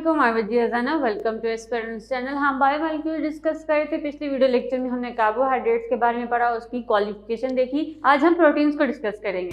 अस्सलामुअलैकुम, मैं वजी अज़ाना। Welcome to Esperance channel. हम बायोमॉलिक्यूल डिस्कस कर रहे थे। पिछले वीडियो लेक्चर में हमने कार्बोहाइड्रेट्स के बारे में पढ़ा, उसकी क्वालिफिकेशन देखी। आज हम प्रोटीन्स को डिस्कस करेंगे।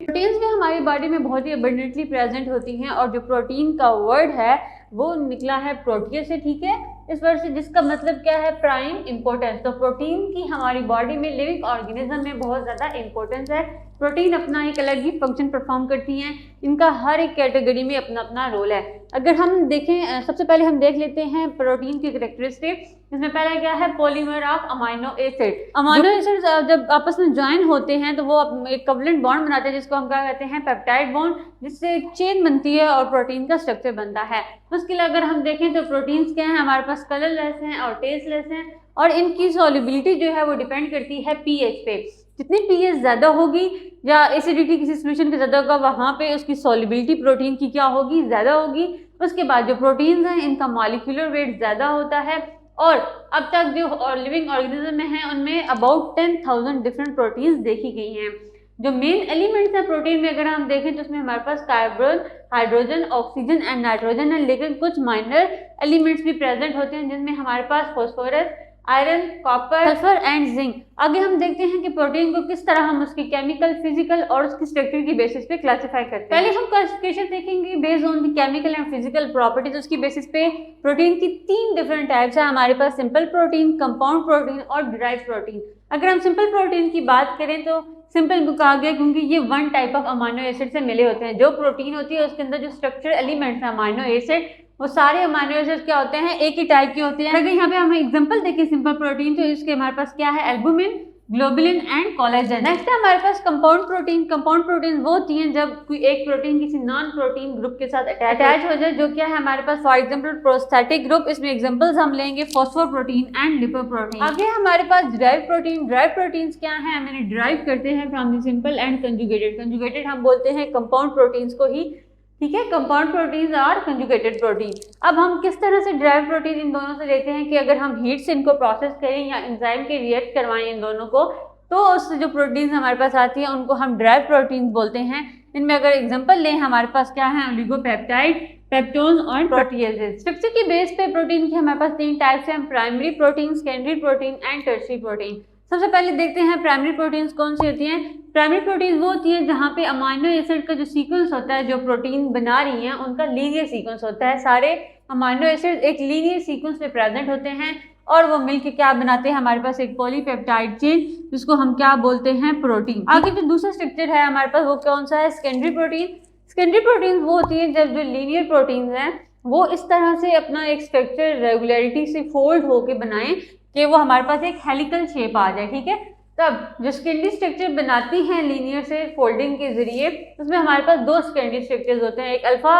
प्रोटीन्स भी हमारी बॉडी में बहुत ही अबंडेंटली प्रेजेंट होती हैं और जो प्रोटीन का वर्ड है वो निकला है प्रोटीन से, ठीक है। इस वर्ड से जिसका मतलब क्या है, प्राइम इंपॉर्टेंस। तो प्रोटीन की हमारी बॉडी में, लिविंग ऑर्गेनिज्म में बहुत ज़्यादा इंपॉर्टेंस है। प्रोटीन अपना एक अलग ही फंक्शन परफॉर्म करती हैं। इनका हर एक कैटेगरी में अपना अपना रोल है। अगर हम देखें, सबसे पहले हम देख लेते हैं प्रोटीन की कैरेक्टरिस्टिक। इसमें पहला क्या है, polymer of amino acid. Amino acid जब आपस में ज्वाइन होते हैं तो वो एक कवलेंट बॉन्ड बनाते हैं, जिसको हम क्या कहते हैं, पेप्टाइड बॉन्ड, जिससे एक चेन बनती है और प्रोटीन का स्ट्रक्चर बनता है। उसके लिए अगर हम देखें तो प्रोटीन्स क्या है, हमारे पास कलरलेस हैं और टेस्टलेस हैं, और इनकी सॉल्युबिलिटी जो है वो डिपेंड करती है पीएच पे। जितनी पीएच ज़्यादा होगी या एसिडिटी किसी सोल्यूशन के ज़्यादा होगा, वहाँ पे उसकी सॉल्युबिलिटी प्रोटीन की क्या होगी, ज़्यादा होगी। उसके बाद जो प्रोटीन्स हैं इनका मॉलिक्यूलर वेट ज़्यादा होता है, और अब तक जो लिविंग ऑर्गेनिज्म में हैं उनमें अबाउट 10,000 डिफरेंट प्रोटीन्स देखी गई हैं। जो मेन एलिमेंट्स हैं प्रोटीन में अगर हम देखें तो उसमें हमारे पास carbon, hydrogen, oxygen and nitrogen है, लेकिन कुछ माइनर एलिमेंट्स भी प्रेजेंट होते हैं जिनमें हमारे पास phosphorus, iron, copper, sulphur and zinc. आगे हम देखते हैं कि प्रोटीन को किस तरह हम उसकी केमिकल, फिजिकल और उसकी स्ट्रक्चर की बेसिस पे क्लासिफाई करते हैं। पहले हम क्लासिफिकेशन देखेंगे based on the chemical and physical properties. उसकी बेसिस पे प्रोटीन की 3 डिफरेंट टाइप्स है हमारे पास, सिंपल प्रोटीन, कंपाउंड प्रोटीन और डिराइव्ड प्रोटीन। अगर हम सिंपल प्रोटीन की बात करें तो सिंपल को कहा गया क्योंकि ये 1 टाइप ऑफ अमाइनो एसिड से मिले होते हैं। जो प्रोटीन होती है उसके अंदर जो स्ट्रक्चर एलिमेंट्स हैं अमाइनो एसिड, वो सारे अमाइनो एसिड क्या होते हैं, एक ही टाइप के होते हैं। अगर यहाँ पे हमें एग्जांपल देखें सिंपल प्रोटीन, तो इसके हमारे पास क्या है, albumin, globulin and collagen. Next है हमारे पास कंपाउंड प्रोटीन। कंपाउंड प्रोटीन वो होती हैं जब कोई एक प्रोटीन किसी नॉन प्रोटीन ग्रुप के साथ अटैच हो जाए, जो क्या है हमारे पास, फॉर एग्जांपल प्रोस्थेटिक ग्रुप। इसमें एग्जांपल्स हम लेंगे फॉस्फोप्रोटीन एंड लिपोप्रोटीन। आगे हमारे पास डिराइव प्रोटीन। डिराइव प्रोटीन्स क्या है, मैंने डिराइव करते हैं from the simple and conjugated. Conjugated हम बोलते हैं कंपाउंड प्रोटीन्स को ही, ठीक है। कंपाउंड प्रोटीन्स और कंजुगेटेड प्रोटीन। अब हम किस तरह से ड्राइव प्रोटीन इन दोनों से लेते हैं कि अगर हम हीट से इनको प्रोसेस करें या एंजाइम के रिएक्ट करवाएं इन दोनों को, तो उससे जो प्रोटीन्स हमारे पास आती है उनको हम ड्राइव प्रोटीन्स बोलते हैं। इनमें अगर एग्जांपल लें, हमारे पास क्या है, ओलिगोपेप्टाइड, पेप्टोन और प्रोटीएजेस। स्ट्रक्चर की बेस पे प्रोटीन की हमारे पास 3 टाइप्स हैं, primary protein, secondary protein and tertiary protein. सबसे पहले देखते हैं प्राइमरी प्रोटीन्स कौन सी होती हैं। प्राइमरी प्रोटीन वो होती है जहाँ पे अमाइनो एसिड का जो सीक्वेंस होता है, जो प्रोटीन बना रही हैं उनका लीनियर सीक्वेंस होता है। सारे अमाइनो एसिड एक लीनियर सीक्वेंस में प्रेजेंट होते हैं और वो मिलके क्या बनाते हैं, हमारे पास एक पॉलीपेप्टाइड चेन, जिसको हम क्या बोलते हैं, प्रोटीन। आगे जो दूसरा स्ट्रक्चर है हमारे पास वो कौन सा है, सेकेंडरी प्रोटीन। सेकेंडरी प्रोटीन वो होती है जब जो लीनियर प्रोटीन हैं वो इस तरह से अपना एक स्ट्रक्चर रेगुलरिटी से फोल्ड होके बनाएं कि वो हमारे पास एक हेलिकल शेप आ जाए, ठीक है। तब जो सेकेंडरी स्ट्रक्चर बनाती हैं लीनियर से फोल्डिंग के जरिए, उसमें हमारे पास 2 सेकेंडरी स्ट्रक्चर्स होते हैं, एक अल्फा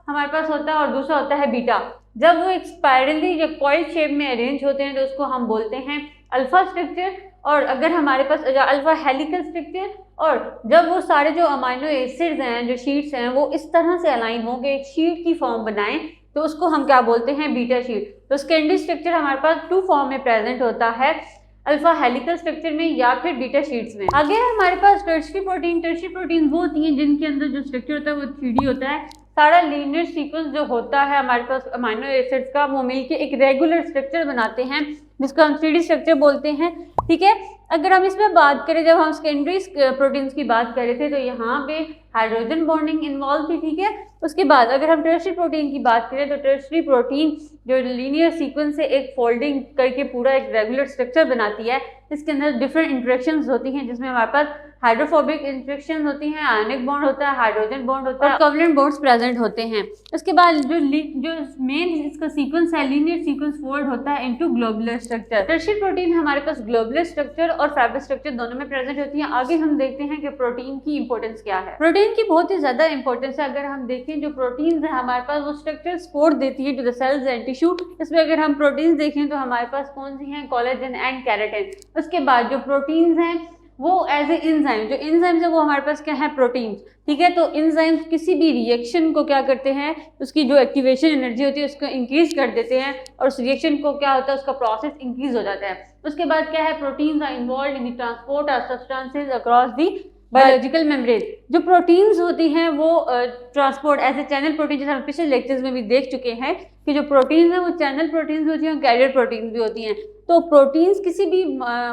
हमारे पास होता है और दूसरा होता है बीटा। जब वो एक स्पाइरली या कॉइल शेप में अरेंज होते हैं तो उसको हम बोलते हैं अल्फा स्ट्रक्चर। और अगर हमारे पास अल्फा हेलिकल स्ट्रक्चर, और जब वो सारे जो अमाइनो एसिड्स हैं, जो शीट्स हैं, वो इस तरह से अलाइन होंगे, एक शीट की फॉर्म बनाएं, तो उसको हम क्या बोलते हैं, बीटा शीट। तो सेकेंडरी स्ट्रक्चर हमारे पास 2 फॉर्म में प्रेजेंट होता है, अल्फा हेलिकल स्ट्रक्चर में या फिर बीटा शीट्स में। आगे हमारे पास टर्शियरी प्रोटीन। टर्शियरी प्रोटीन वो होती हैं जिनके अंदर जो स्ट्रक्चर होता है वो 3D होता है। सारा लीनियर सीक्वेंस जो होता है हमारे पास अमाइनो एसिड्स का, वो मिलके एक रेगुलर स्ट्रक्चर बनाते हैं जिसको हम 3D स्ट्रक्चर बोलते हैं, ठीक है। अगर हम इसमें बात करें, जब हम सेकेंडरी प्रोटीन्स की बात कर रहे थे तो यहाँ पे हाइड्रोजन बॉन्डिंग इन्वॉल्व थी, ठीक है। उसके बाद अगर हम टर्शियरी प्रोटीन की बात करें तो टर्शियरी प्रोटीन जो लीनियर सीक्वेंस से एक फोल्डिंग करके पूरा एक रेगुलर स्ट्रक्चर बनाती है। इसके अंदर डिफरेंट इंटरेक्शंस होती हैं, जिसमें हमारे पास हाइड्रोफोबिक इंटरेक्शन होती हैं, आयनिक बॉन्ड होता है, हाइड्रोजन बॉन्ड होता है और कोवलेंट बॉन्ड्स प्रेजेंट होते हैं। उसके बाद जो मेन इसका सीक्वेंस है, लीनियर सीक्वेंस फोल्ड होता है into globular structure. Tertiary protein हमारे पास ग्लोबुलर स्ट्रक्चर और फाइबर स्ट्रक्चर दोनों में प्रेजेंट होती है। आगे हम देखते हैं कि प्रोटीन की इंपॉर्टेंस क्या है। प्रोटीन की बहुत ही ज्यादा इंपॉर्टेंस है। अगर हम देखें, जो प्रोटीन है हमारे पास वो स्ट्रक्चर सपोर्ट देती है to the cells and tissue. इसमें अगर हम प्रोटीन देखें तो हमारे पास कौन सी हैं, कोलेजन एंड केराटिन। उसके बाद जो प्रोटीन्स हैं वो एज ए इंजाइम, जो इंजाइम्स है वो हमारे पास क्या है, प्रोटीन, ठीक है। तो इंजाइम्स किसी भी रिएक्शन को क्या करते हैं, उसकी जो एक्टिवेशन एनर्जी होती है उसको इंक्रीज कर देते हैं और उस रिएक्शन को क्या होता है, उसका प्रोसेस इंक्रीज हो जाता है। उसके बाद क्या है, proteins are involved in the transport of substances across the biological membrane. जो प्रोटीन्स होती हैं वो transport as a channel protein, जैसे हम पिछले लेक्चर्स में भी देख चुके हैं कि जो प्रोटीन्स हैं वो चैनल प्रोटीन्स भी होती हैं और कैरियर प्रोटीन्स भी होती हैं। तो प्रोटीन्स किसी भी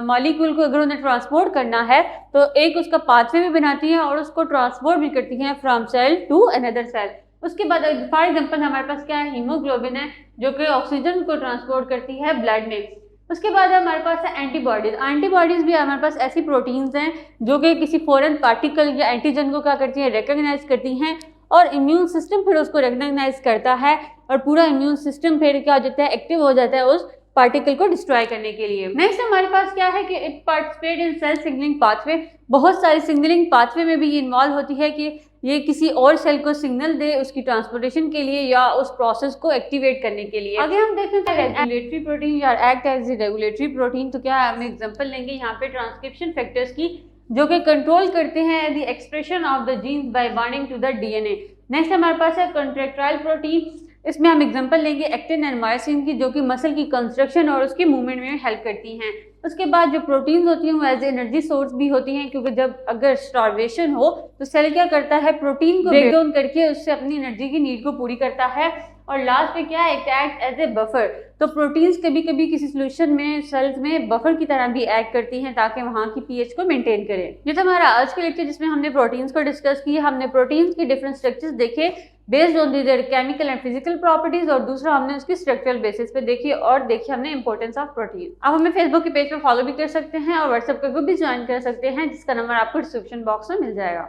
मॉलिक्यूल को अगर उन्हें ट्रांसपोर्ट करना है तो एक उसका पाथवे भी बनाती हैं और उसको ट्रांसपोर्ट भी करती हैं from cell to another cell. उसके बाद फॉर एग्जांपल हमारे पास क्या है, हीमोग्लोबिन है जो कि ऑक्सीजन को ट्रांसपोर्ट करती है ब्लड में। उसके बाद हमारे पास है एंटीबॉडीज। एंटीबॉडीज भी हमारे पास ऐसी प्रोटीन्स हैं जो कि किसी फॉरेन पार्टिकल या एंटीजन को क्या करती हैं, रिकॉग्नाइज करती हैं और इम्यून सिस्टम फिर उसको रिकॉग्नाइज करता है और पूरा इम्यून सिस्टम फिर क्या हो जाता है, एक्टिव हो जाता है उस पार्टिकल को डिस्ट्रॉय करने के लिए। नेक्स्ट हमारे पास क्या है कि it participate in cell signalling pathway. बहुत सारी सिग्नलिंग पाथवे में भी ये इन्वॉल्व होती है कि ये किसी और सेल को सिग्नल दे उसकी ट्रांसपोर्टेशन के लिए या उस प्रोसेस को एक्टिवेट करने के लिए। आगे हम देखें तो रेगुलेटरी प्रोटीन या act as a regulatory protein, तो क्या है, हम एग्जांपल लेंगे यहाँ पे ट्रांसक्रिप्शन फैक्टर्स की जो कि कंट्रोल करते हैं the expression of the genes by binding to the DNA. Next हमारे पास है कॉन्ट्रैक्टाइल प्रोटीन। इसमें हम एग्जांपल लेंगे एक्टिन एंड मायोसिन की, जो कि मसल की कंस्ट्रक्शन और उसकी मूवमेंट में हेल्प करती हैं। उसके बाद जो प्रोटीन्स होती हैं वो एज एनर्जी सोर्स भी होती हैं, क्योंकि जब अगर स्टार्वेशन हो तो सेल क्या करता है, प्रोटीन को ब्रेक डाउन करके उससे अपनी एनर्जी की नीड को पूरी करता है। और लास्ट में क्या है, it act as a buffer. तो प्रोटीन्स कभी कभी किसी सोल्यूशन में सेल्स में बफर की तरह भी एक्ट करती हैं ताकि वहाँ की पीएच को मेंटेन करें। ये तो हमारा आज का लेक्चर जिसमें हमने प्रोटीन्स को डिस्कस किया। हमने प्रोटीन्स के डिफरेंट स्ट्रक्चर्स देखे based on their chemical and physical properties, और दूसरा हमने उसकी स्ट्रक्चरल बेसिस पे देखी और देखी हमने इंपॉर्टेंस ऑफ प्रोटीन। आप हमें फेसबुक के पेज पे फॉलो भी कर सकते हैं और व्हाट्सएप का ग्रुप भी ज्वाइन कर सकते हैं जिसका नंबर आपको डिस्क्रिप्शन बॉक्स में मिल जाएगा।